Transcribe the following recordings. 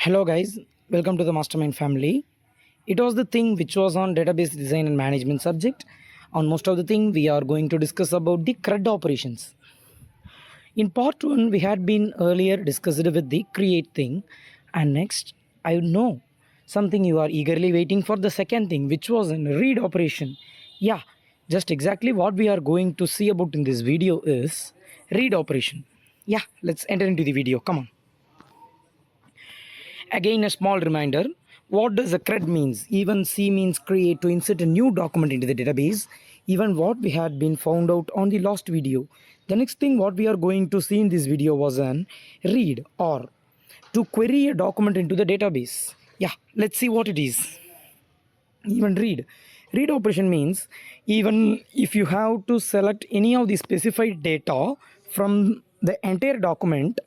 Hello guys, welcome to the Mastermind family. It was the thing which was on database design and management subject. On most of the thing we are going to discuss about the CRUD operations. In part 1 we had been earlier discussed with the create thing, and next I know something you are eagerly waiting for, the second thing which was in read operation. Yeah, just exactly what we are going to see about in this video is read operation. Yeah, let's enter into the video. Come on. Again, a small reminder, what does a CRUD means? Even C means create, to insert a new document into the database. Even what we had been found out on the last video. The next thing what we are going to see in this video was an read, or to query a document into the database. Yeah, let's see what it is. Even read operation means even if you have to select any of the specified data from the entire document,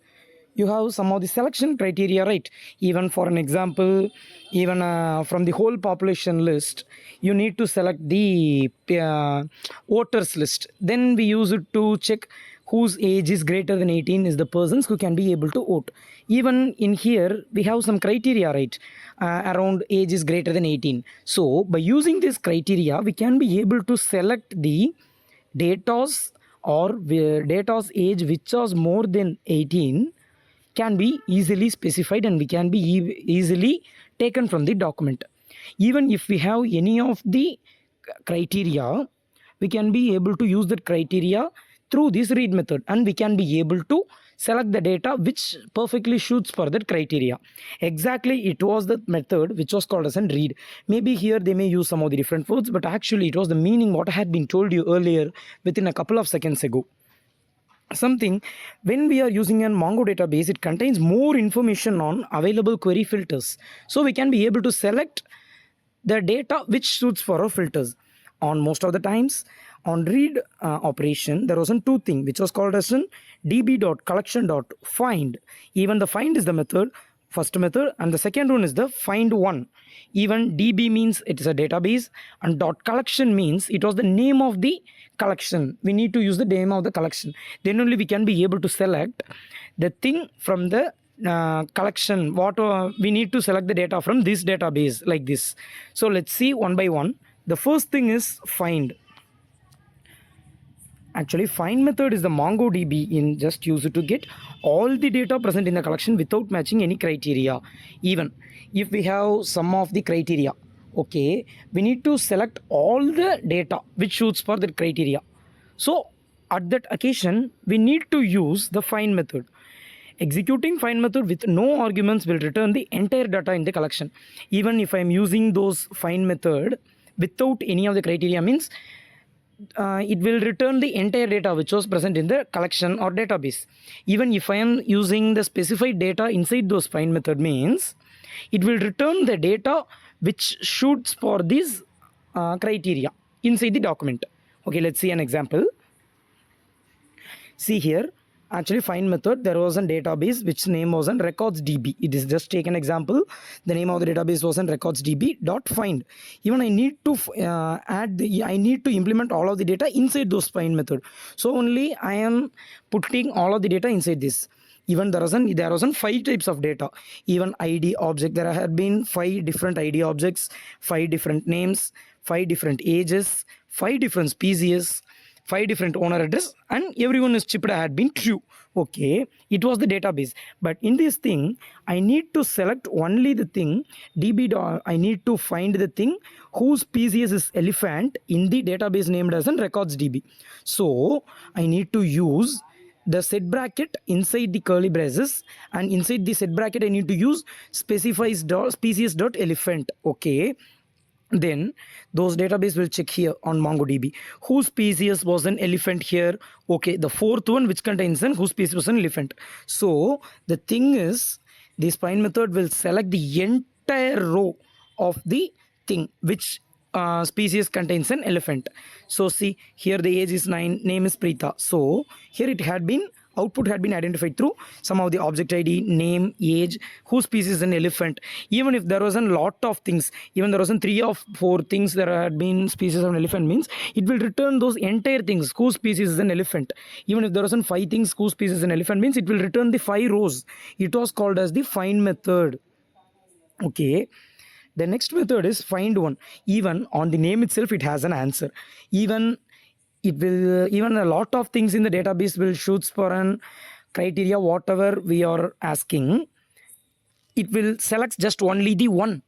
you have some of the selection criteria, right? Even for an example, even from the whole population list, you need to select the voters list. Then we use it to check whose age is greater than 18 is the persons who can be able to vote. Even in here we have some criteria, right? Around age is greater than 18. So by using this criteria we can be able to select the data's or data's age which was more than 18 can be easily specified, and we can be easily taken from the document. Even if we have any of the criteria, we can be able to use that criteria through this read method, and we can be able to select the data which perfectly suits for that criteria. Exactly, it was the method which was called as a read. Maybe here they may use some of the different words, but actually it was the meaning what I had been told you earlier within a couple of seconds ago. Something, when we are using a Mongo database, it contains more information on available query filters, so we can be able to select the data which suits for our filters. On most of the times on read operation, there was a two thing which was called as an db.collection.find. even the find is the method, first method, and the second one is the find one. Even db means it is a database, and dot collection means it was the name of the collection. We need to use the name of the collection, then only we can be able to select the thing from the collection. What we need to select the data from this database like this. So let's see one by one. The first thing is find. Actually, find method is the MongoDB in just use it to get all the data present in the collection without matching any criteria. Even if we have some of the criteria, okay, we need to select all the data which suits for that criteria. So at that occasion, we need to use the find method. Executing find method with no arguments will return the entire data in the collection. Even if I am using those find method without any of the criteria, means it will return the entire data which was present in the collection or database. Even if I am using the specified data inside those find method, means it will return the data which shoots for this criteria inside the document. Okay, let's see an example. See here, actually find method, there was a database which name was an records db. It is just take an example. The name of the database was an records db dot find. Even I need to I need to implement all of the data inside those find method, so only I am putting all of the data inside this. Even there was 5 types of data. Even id object, there had been 5 different id objects, 5 different names, 5 different ages, 5 different species, 5 different owner address, and everyone is chipped had been true. Okay, it was the database. But in this thing, I need to select only the thing db. I need to find the thing whose species is elephant in the database named as an records db. So I need to use the set bracket inside the curly braces, and inside the set bracket I need to use specifies species dot elephant. Okay, then those database will check here on MongoDB whose species was an elephant here. Okay, the fourth one which contains an whose species was an elephant. So the thing is, this find method will select the entire row of the thing which species contains an elephant. So see here, the age is 9, name is Preeta. So here it had been, output had been identified through some of the object id, name, age, whose species is an elephant. Even if there was a lot of things, even there was 3 or 4 things that had been species of an elephant, means it will return those entire things whose species is an elephant. Even if there was 5 things whose species is an elephant, means it will return the 5 rows. It was called as the find method. Okay, the next method is find one. Even on the name itself it has an answer. Even it will, even a lot of things in the database will shoots for an criteria whatever we are asking. It will select just only the one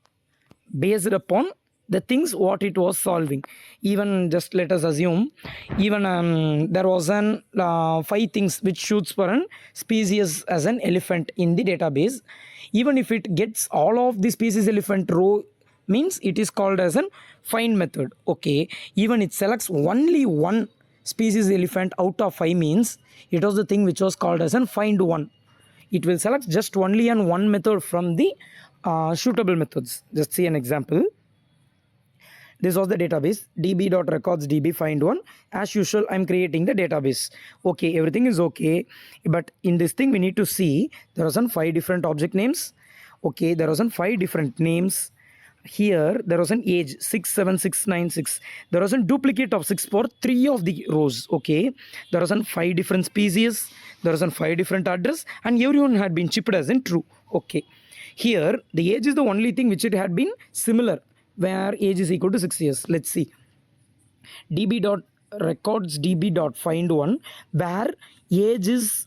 based upon the things what it was solving. Even just let us assume, even there was an five things which shoots for an species as an elephant in the database. Even if it gets all of the species elephant row, means it is called as an find method. Okay, even it selects only one species elephant out of five, means it was the thing which was called as an find one. It will select just only on one method from the shootable methods. Just see an example. This was the database db.records db find one. As usual, I'm creating the database. Okay, everything is okay, but in this thing we need to see there are some five different object names. Okay, there are some five different names. Here there was an age 67696. There was a duplicate of 6 for 3 of the rows. Okay, there was an 5 different species, there was an 5 different address, and everyone had been chipped as in true. Okay, here the age is the only thing which it had been similar, where age is equal to 6 years. Let's see, db.records db.find one, where age is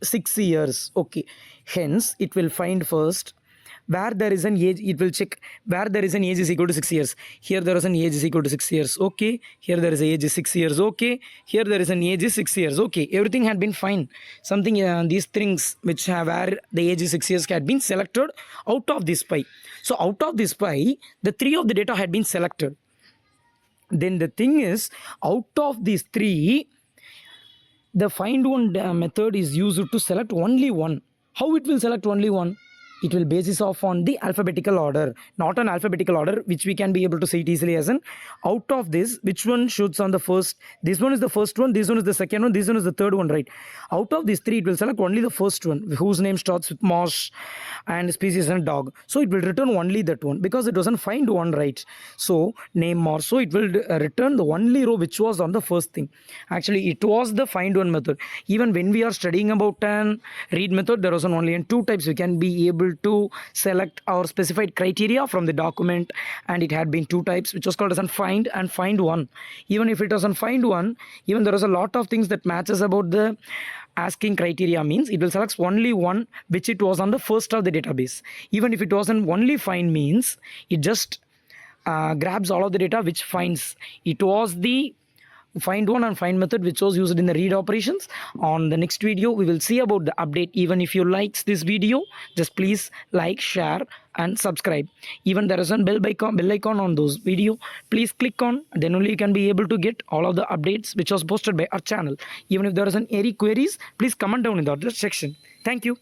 6 years. Okay, hence it will find first where there is an age. It will check where there is an age is equal to 6 years. Here there is an age is equal to 6 years. Okay, here there is an age is 6 years. Okay, here there is an age is 6 years. Okay, everything had been fine. Something these things which have where the age is 6 years had been selected out of this pie. So out of this pie, the 3 of the data had been selected. Then the thing is, out of these 3, the find one method is used to select only one. How it will select only one? It will basis off on the alphabetical order, not an alphabetical order, which we can be able to say it easily as an out of this, which one shoots on the first. This one is the first one, this one is the second one, this one is the third one, right? Out of these 3, it will select only the first one, whose name starts with mouse and species and dog. So it will return only that one because it doesn't find one, right? So name mouse, so it will return the only row which was on the first thing. Actually, it was the find one method. Even when we are studying about an read method, there was only in 2 types we can be able to select our specified criteria from the document, and it had been 2 types, which was called as an find and find one. Even if it doesn't find one, even there is a lot of things that matches about the asking criteria, means it will select only one which it was on the first of the database. Even if it wasn't only find, means it just grabs all of the data which finds. It was the find one and find method which was used in the read operations. On the next video we will see about the update. Even if you likes this video, just please like, share and subscribe. Even there is a bell icon on those video, please click on, then only you can be able to get all of the updates which was posted by our channel. Even if there is any queries, please comment down in the section. Thank you.